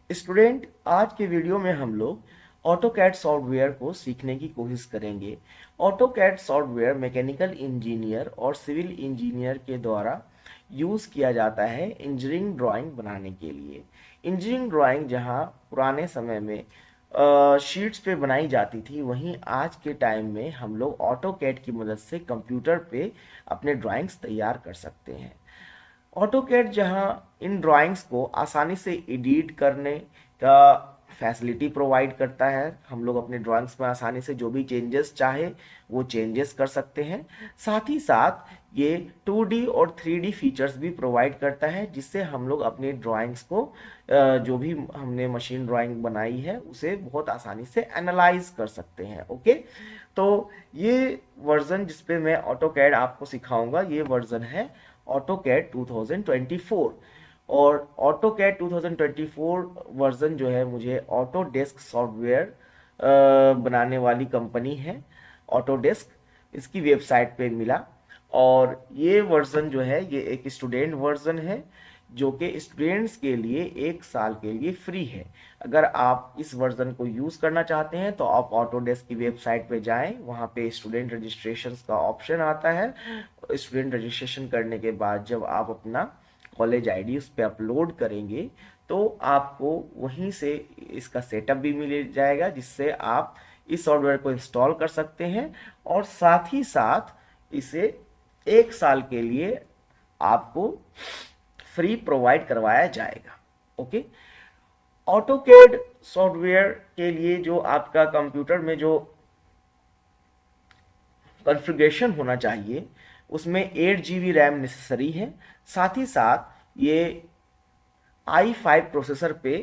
Student, आज के video में हम लोग ऑटोकैड सॉफ्टवेयर को सीखने की कोशिश करेंगे। ऑटोकैड सॉफ्टवेयर मैकेनिकल इंजीनियर और सिविल इंजीनियर के द्वारा यूज़ किया जाता है इंजीनियरिंग ड्राइंग बनाने के लिए। इंजीनियरिंग ड्राइंग जहां पुराने समय में शीट्स पे बनाई जाती थी, वहीं आज के टाइम में हम लोग ऑटोकैड की मदद से कंप्यूटर पे अपने ड्राइंग्स तैयार कर सकते हैं। ऑटोकैड जहां इन ड्राइंग्स को आसानी से एडिट करने का फैसिलिटी प्रोवाइड करता है। हम लोग अपने ड्राइंग्स में आसानी से जो भी चेंजेस चाहे वो चेंजेस कर सकते हैं। साथ ही साथ ये 2D और 3D फीचर्स भी प्रोवाइड करता है, जिससे हम लोग अपने ड्राइंग्स को जो भी हमने मशीन ड्राइंग बनाई है उसे बहुत आसानी से एनालाइज कर सकते हैं। ओके, तो ये वर्जन जिसपे मैं ऑटोकैड आपको सिखाऊंगा, ये वर्जन है ऑटोकैड 2024। और ऑटोकैड 2024 वर्जन जो है मुझे ऑटोडेस्क सॉफ्टवेयर बनाने वाली कंपनी है ऑटोडेस्क, इसकी वेबसाइट पे मिला। और ये वर्जन जो है ये एक स्टूडेंट वर्जन है, जो कि स्टूडेंट्स के लिए 1 साल के लिए फ्री है। अगर आप इस वर्जन को यूज़ करना चाहते हैं तो आप ऑटोडेस्क की वेबसाइट पे जाएं, वहाँ पे स्टूडेंट रजिस्ट्रेशन का ऑप्शन आता है। स्टूडेंट रजिस्ट्रेशन करने के बाद जब आप अपना कॉलेज आईडी उस पर अपलोड करेंगे तो आपको वहीं से इसका सेटअप भी मिल जाएगा, जिससे आप इस सॉफ्टवेयर को इंस्टॉल कर सकते हैं। और साथ ही साथ इसे 1 साल के लिए आपको फ्री प्रोवाइड करवाया जाएगा। ओके, ऑटोकैड सॉफ्टवेयर के लिए जो आपका कंप्यूटर में जो कॉन्फ़िगरेशन होना चाहिए उसमें 8 GB रैम नेसेसरी है। साथ ही साथ ये i5 प्रोसेसर पे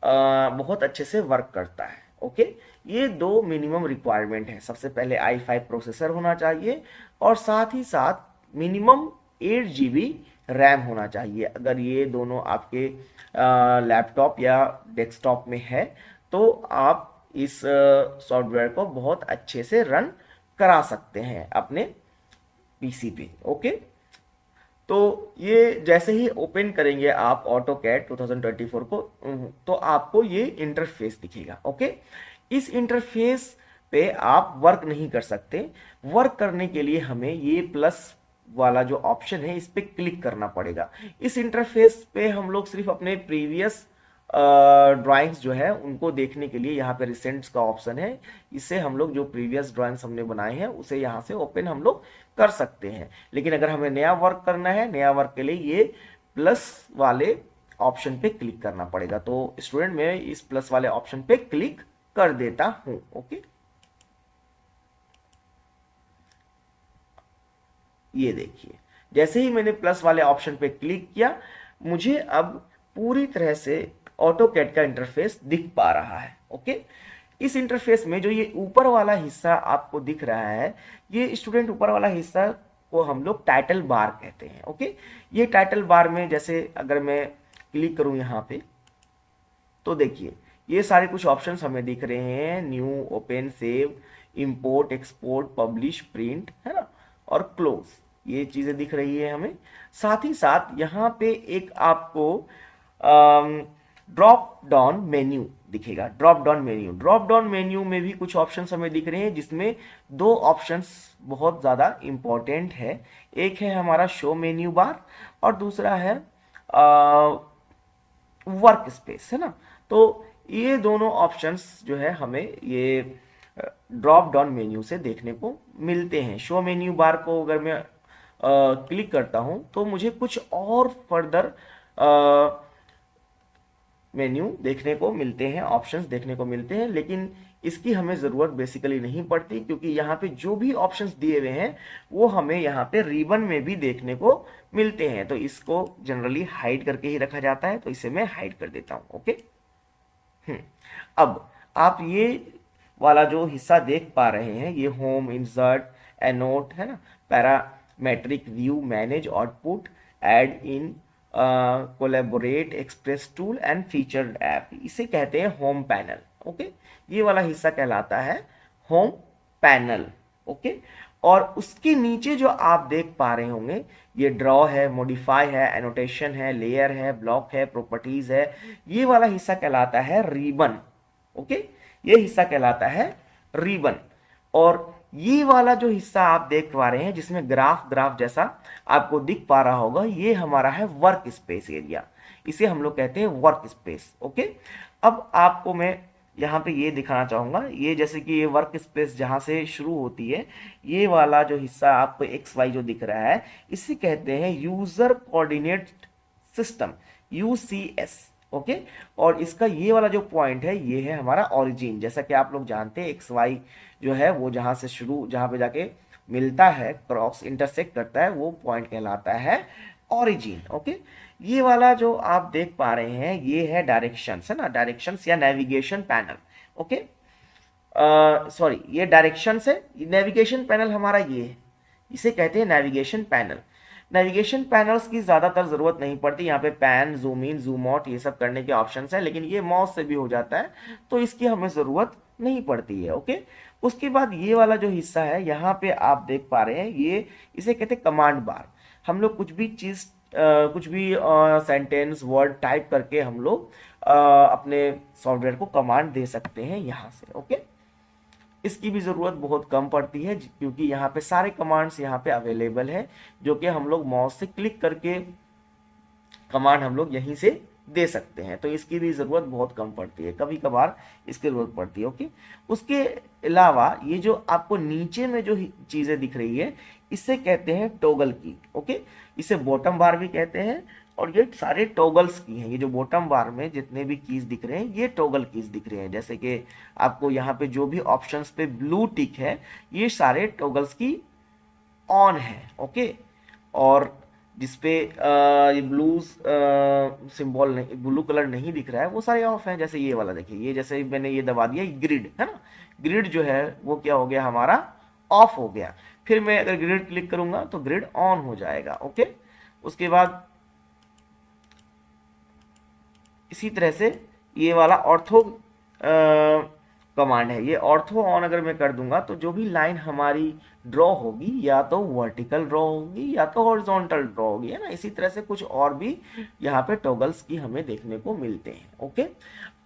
बहुत अच्छे से वर्क करता है। ओके, ये दो मिनिमम रिक्वायरमेंट है। सबसे पहले i5 प्रोसेसर होना चाहिए और साथ ही साथ मिनिमम 8 GB रैम होना चाहिए। अगर ये दोनों आपके लैपटॉप या डेस्कटॉप में है तो आप इस सॉफ्टवेयर को बहुत अच्छे से रन करा सकते हैं अपने पीसी पे। ओके, तो ये जैसे ही ओपन करेंगे आप ऑटोकैड 2024 को, तो आपको ये इंटरफेस दिखेगा। ओके, इस इंटरफेस पे आप वर्क नहीं कर सकते। वर्क करने के लिए हमें ये प्लस वाला जो ऑप्शन है इस पे क्लिक करना पड़ेगा। इस इंटरफेस पे हम लोग सिर्फ अपने प्रीवियस ड्राइंग्स जो है उनको देखने के लिए यहाँ पे रिसेंट्स का ऑप्शन है। इससे हम लोग जो प्रीवियस ड्राइंग्स हमने बनाए हैं उसे यहाँ से ओपन हम लोग कर सकते हैं। लेकिन अगर हमें नया वर्क करना है, नया वर्क के लिए ये प्लस वाले ऑप्शन पे क्लिक करना पड़ेगा। तो स्टूडेंट मैं इस प्लस वाले ऑप्शन पे क्लिक कर देता हूं। ओके, ये देखिए, जैसे ही मैंने प्लस वाले ऑप्शन पे क्लिक किया, मुझे अब पूरी तरह से ऑटोकैड का इंटरफेस दिख पा रहा है। ओके, इस इंटरफेस में जो ये ऊपर वाला हिस्सा आपको दिख रहा है, ये स्टूडेंट ऊपर वाला हिस्सा को हम लोग टाइटल बार कहते हैं। ओके, ये टाइटल बार में जैसे अगर मैं क्लिक करूं यहाँ पे तो देखिए ये सारे कुछ ऑप्शंस हमें दिख रहे हैं। New, open, save, import, export, publish, print, है ना, और क्लोज, ये चीजें दिख रही है हमें। साथ ही साथ यहाँ पे एक आपको ड्रॉप डाउन मेन्यू दिखेगा। ड्रॉप डाउन मेन्यू में भी कुछ ऑप्शंस हमें दिख रहे हैं, जिसमें दो ऑप्शंस बहुत ज़्यादा इम्पोर्टेंट है। एक है हमारा शो मेन्यू बार और दूसरा है वर्क स्पेस, है ना। तो ये दोनों ऑप्शंस जो है हमें ये ड्रॉप डाउन मेन्यू से देखने को मिलते हैं। शो मेन्यू बार को अगर मैं क्लिक करता हूं तो मुझे कुछ और फर्दर मेन्यू देखने को मिलते हैं, ऑप्शंस देखने को मिलते हैं, लेकिन इसकी हमें ज़रूरत बेसिकली नहीं पड़ती, क्योंकि यहाँ पे जो भी ऑप्शंस दिए हुए हैं वो हमें यहाँ पे रिबन में भी देखने को मिलते हैं। तो इसको जनरली हाइड करके ही रखा जाता है, तो इसे मैं हाइड कर देता हूँ। ओके, अब आप ये वाला जो हिस्सा देख पा रहे हैं, ये होम, इंसर्ट, एनोट, है ना, parametric view, manage output, add in, collaborate, express tool and featured app, इसे कहते हैं होम पैनल। ओके, ये वाला हिस्सा कहलाता है होम पैनल। ओके, और उसके नीचे जो आप देख पा रहे होंगे, ये ड्रॉ है, मॉडिफाई है, एनोटेशन है, लेयर है, ब्लॉक है, प्रॉपर्टीज है, ये वाला हिस्सा कहलाता है रिबन। ओके, ये हिस्सा कहलाता है रिबन। और ये वाला जो हिस्सा आप देख पा रहे हैं जिसमें ग्राफ ग्राफ जैसा आपको दिख पा रहा होगा, ये हमारा है वर्क स्पेस एरिया, इसे हम लोग कहते हैं वर्क स्पेस। ओके, अब आपको मैं यहाँ पे ये दिखाना चाहूंगा, ये जैसे कि ये वर्क स्पेस जहाँ से शुरू होती है, ये वाला जो हिस्सा आपको एक्स वाई जो दिख रहा है, इसे कहते हैं user coordinate system, UCS. Okay, और इसका ये वाला जो पॉइंट है, ये है हमारा ओरिजिन। जैसा कि आप लोग जानते हैं, एक्स वाई जो है वो जहाँ से शुरू, जहाँ पे जाके मिलता है, क्रॉस इंटरसेक्ट करता है, वो पॉइंट कहलाता है ओरिजिन। ओके, ये वाला जो आप देख पा रहे हैं, ये है डायरेक्शंस, है ना, डायरेक्शंस या नेविगेशन पैनल। ओके, सॉरी, ये डायरेक्शंस है, नेविगेशन पैनल हमारा ये है, इसे कहते हैं नेविगेशन पैनल। नेविगेशन पैनल्स की ज़्यादातर ज़रूरत नहीं पड़ती, यहाँ पे pan, zoom in, zoom out ये सब करने के ऑप्शंस हैं, लेकिन ये माउस से भी हो जाता है, तो इसकी हमें ज़रूरत नहीं पड़ती है। ओके, उसके बाद ये वाला जो हिस्सा है, यहाँ पे आप देख पा रहे हैं, ये इसे कहते हैं कमांड बार। हम लोग कुछ भी चीज़, कुछ भी सेंटेंस, वर्ड टाइप करके हम लोग अपने सॉफ्टवेयर को कमांड दे सकते हैं यहाँ से। ओके, इसकी भी ज़रूरत बहुत कम पड़ती है, क्योंकि यहाँ पे सारे कमांड्स यहाँ पे अवेलेबल है, जो कि हम लोग माउस से क्लिक करके कमांड हम लोग यहीं से दे सकते हैं, तो इसकी भी ज़रूरत बहुत कम पड़ती है, कभी कभार इसकी ज़रूरत पड़ती है। ओके, उसके अलावा ये जो आपको नीचे में जो चीज़ें दिख रही है, इसे कहते हैं टॉगल की। ओके, इसे बॉटम बार भी कहते हैं, और ये सारे टॉगल्स की हैं। ये जो बॉटम बार में जितने भी कीज दिख रहे हैं, ये टॉगल कीज दिख रहे हैं। जैसे कि आपको यहाँ पे जो भी ऑप्शंस पे ब्लू टिक है, ये सारे टॉगल्स की ऑन है। ओके, और जिसपे ये ब्लू सिंबल नहीं, ब्लू कलर नहीं दिख रहा है, वो सारे ऑफ हैं। जैसे ये वाला देखिए, ये जैसे मैंने ये दबा दिया, ग्रिड है ना, ग्रिड जो है वो क्या हो गया, हमारा ऑफ हो गया। फिर मैं अगर ग्रिड क्लिक करूंगा तो ग्रिड ऑन हो जाएगा। ओके, उसके बाद इसी तरह से ये वाला ऑर्थो कमांड है, ये ऑर्थो ऑन अगर मैं कर दूंगा तो जो भी लाइन हमारी ड्रॉ होगी, या तो वर्टिकल ड्रॉ होगी या तो हॉरिजॉन्टल ड्रॉ होगी, है ना। इसी तरह से कुछ और भी यहाँ पे टॉगल्स की हमें देखने को मिलते हैं। ओके,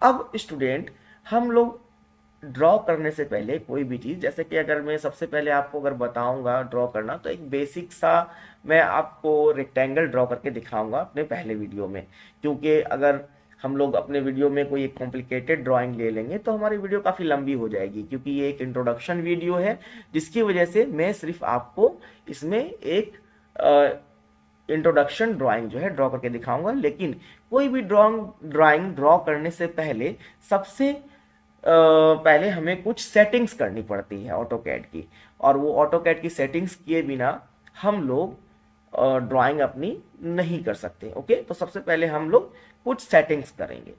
अब स्टूडेंट, हम लोग ड्रॉ करने से पहले कोई भी चीज़, जैसे कि अगर मैं सबसे पहले आपको अगर बताऊंगा ड्रॉ करना, तो एक बेसिक सा मैं आपको रेक्टेंगल ड्रॉ करके दिखाऊंगा अपने पहले वीडियो में, क्योंकि अगर हम लोग अपने वीडियो में कोई एक कॉम्प्लिकेटेड ड्राइंग ले लेंगे तो हमारी वीडियो काफ़ी लंबी हो जाएगी, क्योंकि ये एक इंट्रोडक्शन वीडियो है, जिसकी वजह से मैं सिर्फ आपको इसमें एक इंट्रोडक्शन ड्राइंग जो है ड्रॉ करके दिखाऊंगा। लेकिन कोई भी ड्राइंग ड्रॉ करने से पहले सबसे पहले हमें कुछ सेटिंग्स करनी पड़ती है ऑटोकैड की, और वो ऑटोकैड की सेटिंग्स किए बिना हम लोग ड्राइंग अपनी नहीं कर सकते। ओके, तो सबसे पहले हम लोग कुछ सेटिंग्स करेंगे।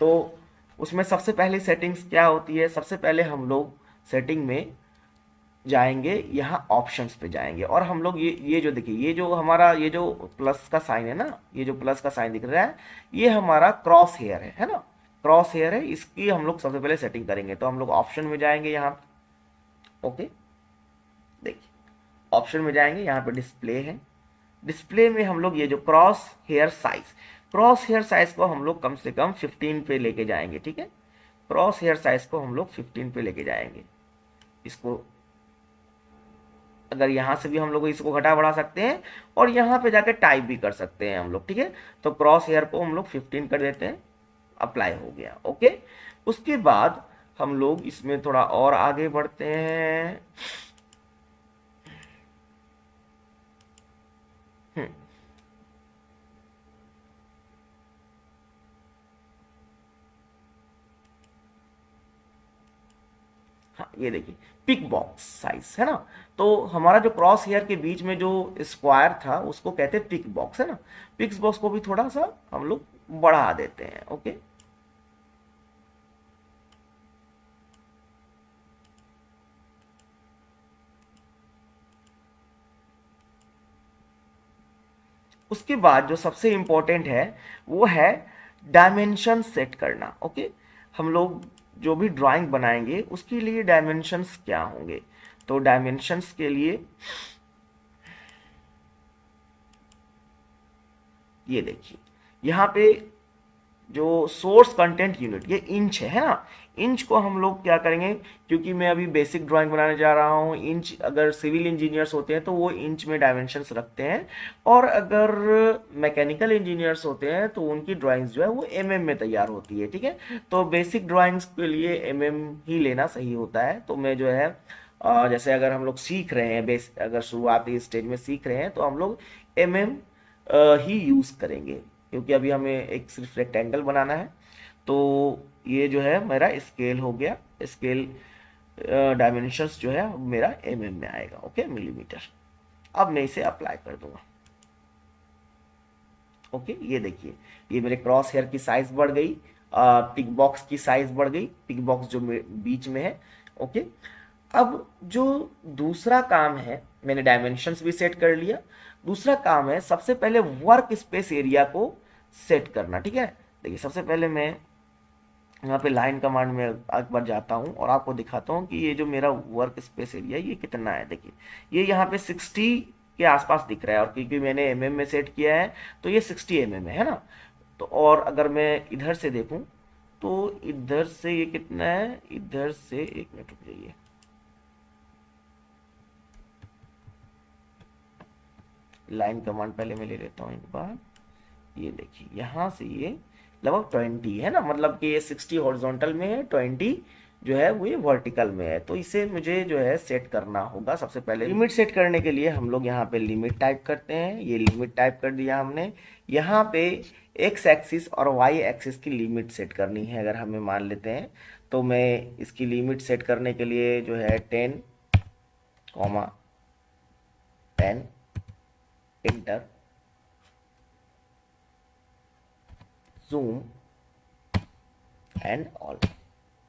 तो उसमें सबसे पहले सेटिंग्स क्या होती है, सबसे पहले हम लोग सेटिंग में जाएंगे, यहाँ ऑप्शंस पे जाएंगे, और हम लोग ये जो देखिए, ये जो हमारा ये जो प्लस का साइन है ना, ये जो प्लस का साइन दिख रहा है, ये हमारा क्रॉस हेयर है ना, क्रॉस हेयर है, इसकी हम लोग सबसे पहले सेटिंग करेंगे। तो हम लोग ऑप्शन में जाएंगे यहाँ। ओके, देखिए ऑप्शन में जाएंगे, यहाँ पे डिस्प्ले है, डिस्प्ले में हम लोग ये जो क्रॉस हेयर साइज को हम लोग कम से कम 15 पे लेके जाएंगे। ठीक है, क्रॉस हेयर साइज को हम लोग 15 पे लेके जाएंगे। इसको अगर यहाँ से भी हम लोग इसको घटा बढ़ा सकते हैं, और यहाँ पे जाके टाइप भी कर सकते हैं हम लोग। ठीक है, तो क्रॉस हेयर को हम लोग 15 कर देते हैं, अप्लाई हो गया। ओके, उसके बाद हम लोग इसमें थोड़ा और आगे बढ़ते हैं। हाँ, ये देखिए पिक बॉक्स साइज है ना, तो हमारा जो क्रॉस हेयर के बीच में जो स्क्वायर था उसको कहते हैं पिक बॉक्स, है ना। पिक्स बॉक्स को भी थोड़ा सा हम लोग बढ़ा देते हैं। ओके, उसके बाद जो सबसे इंपॉर्टेंट है वो है डायमेंशन सेट करना। ओके, हम लोग जो भी ड्राइंग बनाएंगे उसके लिए डायमेंशंस क्या होंगे, तो डायमेंशंस के लिए ये देखिए यहाँ पे जो सोर्स कंटेंट यूनिट ये इंच है ना, इंच को हम लोग क्या करेंगे, क्योंकि मैं अभी बेसिक ड्राइंग बनाने जा रहा हूँ, इंच अगर सिविल इंजीनियर्स होते हैं तो वो इंच में डायमेंशंस रखते हैं, और अगर मैकेनिकल इंजीनियर्स होते हैं तो उनकी ड्राइंग्स जो है वो एमएम में तैयार होती है, ठीक है। तो बेसिक ड्राइंग्स के लिए एमएम ही लेना सही होता है। तो मैं जो है जैसे अगर हम लोग सीख रहे हैं अगर शुरुआती स्टेज में सीख रहे हैं तो हम लोग एमएम ही यूज़ करेंगे, क्योंकि अभी हमें एक सिर्फ रेक्टेंगल बनाना है। तो ये जो है मेरा स्केल हो गया, स्केल डायमेंशंस जो है मेरा एमएम में आएगा, ओके, मिलीमीटर। अब मैं इसे अप्लाई कर दूंगा, ओके। ये देखिए ये मेरे क्रॉस हेयर की साइज बढ़ गई, टिक बॉक्स की साइज बढ़ गई, टिक बॉक्स जो बीच में है, ओके। अब जो दूसरा काम है, मैंने डायमेंशंस भी सेट कर लिया, दूसरा काम है सबसे पहले वर्क स्पेस एरिया को सेट करना, ठीक है। देखिए सबसे पहले मैं यहाँ पे लाइन कमांड में एक बार जाता हूँ और आपको दिखाता हूँ कि ये जो मेरा वर्क स्पेस एरिया ये कितना है। देखिए ये यहाँ पे 60 के आसपास दिख रहा है, और क्योंकि मैंने एमएम में सेट किया है तो ये 60 एमएम है ना। तो और अगर मैं इधर से देखूँ तो इधर से ये कितना है, इधर से, एक मिनट रुक जाइए, लाइन कमांड पहले मैं ले लेता हूँ एक बार। ये देखिए यहाँ से ये लगभग 20 है ना, मतलब कि ये 60 हॉरिजॉन्टल में है, 20 जो है वो ये वर्टिकल में है। तो इसे मुझे जो है सेट करना होगा। सबसे पहले लिमिट सेट करने के लिए हम लोग यहाँ पे लिमिट टाइप करते हैं, ये लिमिट टाइप कर दिया हमने। यहाँ पे एक्स एक्सिस और वाई एक्सिस की लिमिट सेट करनी है अगर हमें मान लेते हैं, तो मैं इसकी लिमिट सेट करने के लिए जो है 10, 10 inter, zoom and all,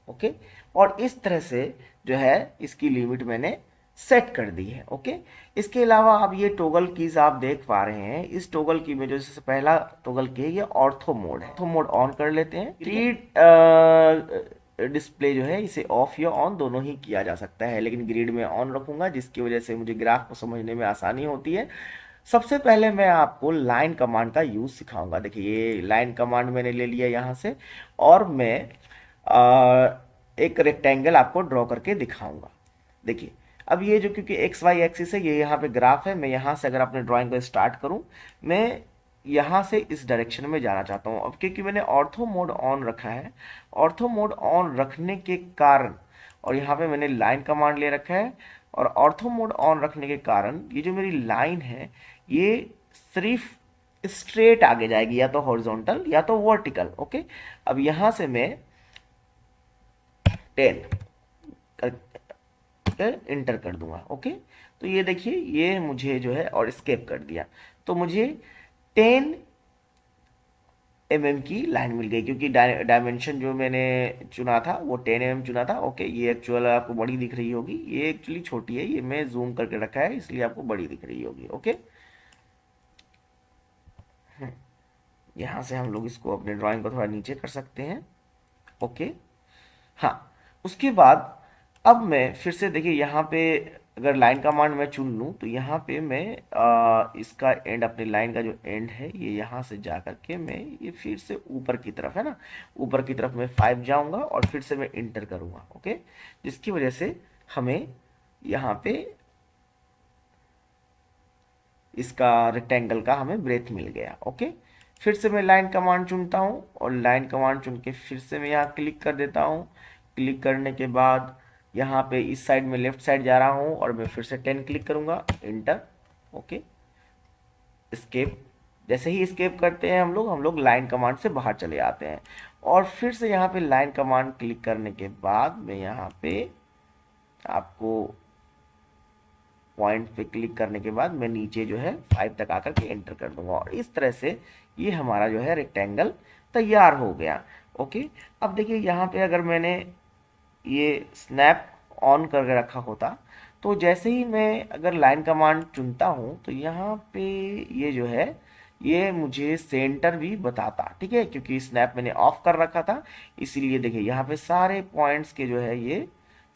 okay. और इस तरह से जो है इसकी लिमिट मैंने सेट कर दी है, ओके। इसके अलावा अब ये टॉगल कीज आप देख पा रहे हैं, इस टॉगल की में जो सबसे पहला टॉगल की है ये ऑर्थो मोड है। ऑर्थो मोड ऑन कर लेते हैं। ग्रिड डिस्प्ले जो है इसे ऑफ या ऑन दोनों ही किया जा सकता है, लेकिन ग्रिड में ऑन रखूंगा जिसकी वजह से मुझे ग्राफ को समझने में आसानी होती है। सबसे पहले मैं आपको लाइन कमांड का यूज सिखाऊंगा। देखिए ये लाइन कमांड मैंने ले लिया यहाँ से, और मैं एक रेक्टेंगल आपको ड्रॉ करके दिखाऊंगा। देखिए अब ये जो, क्योंकि एक्स वाई एक्सिस है, ये यहाँ पे ग्राफ है, मैं यहाँ से अगर अपने ड्राइंग को स्टार्ट करूँ, मैं यहाँ से इस डायरेक्शन में जाना चाहता हूँ। अब क्योंकि मैंने ऑर्थो मोड ऑन रखा है, ऑर्थो मोड ऑन रखने के कारण, और यहाँ पे मैंने लाइन कमांड ले रखा है, और ऑर्थो मोड ऑन रखने के कारण ये जो मेरी लाइन है ये सिर्फ स्ट्रेट आगे जाएगी, या तो हॉरिजॉन्टल या तो वर्टिकल, ओके। अब यहाँ से मैं 10 इंटर कर दूंगा, ओके। तो ये देखिए ये मुझे जो है और स्केप कर दिया, तो मुझे 10 mm की लाइन मिल गई, क्योंकि डायमेंशन जो मैंने चुना था वो 10 mm चुना था, ओके। ये एक्चुअल आपको बड़ी दिख रही होगी, ये एक्चुअली छोटी है, ये मैं जूम करके रखा है इसलिए आपको बड़ी दिख रही होगी, ओके। यहाँ से हम लोग इसको अपने ड्राइंग को थोड़ा नीचे कर सकते हैं, ओके। हाँ, उसके बाद अब मैं फिर से देखिए यहाँ पे अगर लाइन कमांड मैं चुन लूँ तो यहाँ पे मैं इसका एंड, अपनी लाइन का जो एंड है ये यहाँ से जा करके मैं ये फिर से ऊपर की तरफ है ना, ऊपर की तरफ मैं 5 जाऊँगा और फिर से मैं इंटर करूँगा, ओके। जिसकी वजह से हमें यहाँ पे इसका रेक्टेंगल का हमें ब्रेथ मिल गया, ओके। फिर से मैं लाइन कमांड चुनता हूँ, और लाइन कमांड चुन के फिर से मैं यहाँ क्लिक कर देता हूँ। क्लिक करने के बाद यहाँ पे इस साइड में लेफ्ट साइड जा रहा हूँ, और मैं फिर से 10 क्लिक करूँगा, इंटर, ओके। स्केप, जैसे ही स्केप करते हैं हम लोग लाइन कमांड से बाहर चले आते हैं, और फिर से यहाँ पे लाइन कमांड क्लिक करने के बाद मैं यहाँ पे आपको पॉइंट पे क्लिक करने के बाद मैं नीचे जो है 5 तक आकर के एंटर कर दूंगा, और इस तरह से ये हमारा जो है रेक्टेंगल तैयार हो गया, ओके। अब देखिए यहाँ पे अगर मैंने ये स्नैप ऑन करके रखा होता तो जैसे ही मैं अगर लाइन कमांड चुनता हूँ तो यहाँ पे ये जो है ये मुझे सेंटर भी बताता, ठीक है, क्योंकि स्नैप मैंने ऑफ कर रखा था, इसीलिए देखिए यहाँ पे सारे पॉइंट्स के जो है ये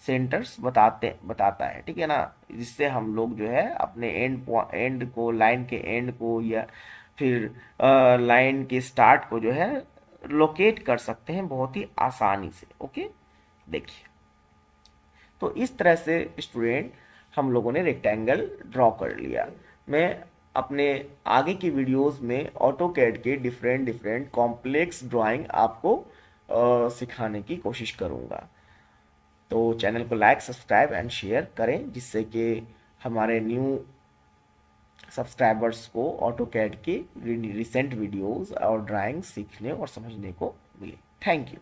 सेंटर्स बताता है, ठीक है ना, जिससे हम लोग जो है अपने एंड को, लाइन के एंड को या फिर लाइन के स्टार्ट को जो है लोकेट कर सकते हैं बहुत ही आसानी से। ओके, देखिए, तो इस तरह से स्टूडेंट हम लोगों ने रेक्टेंगल ड्रॉ कर लिया। मैं अपने आगे की वीडियोस में ऑटो कैड के डिफरेंट डिफरेंट कॉम्प्लेक्स ड्राइंग आपको सिखाने की कोशिश करूँगा। तो चैनल को लाइक, सब्सक्राइब एंड शेयर करें, जिससे कि हमारे न्यू सब्सक्राइबर्स को ऑटो कैड के रिसेंट वीडियोस और ड्राइंग सीखने और समझने को मिले। Thank you.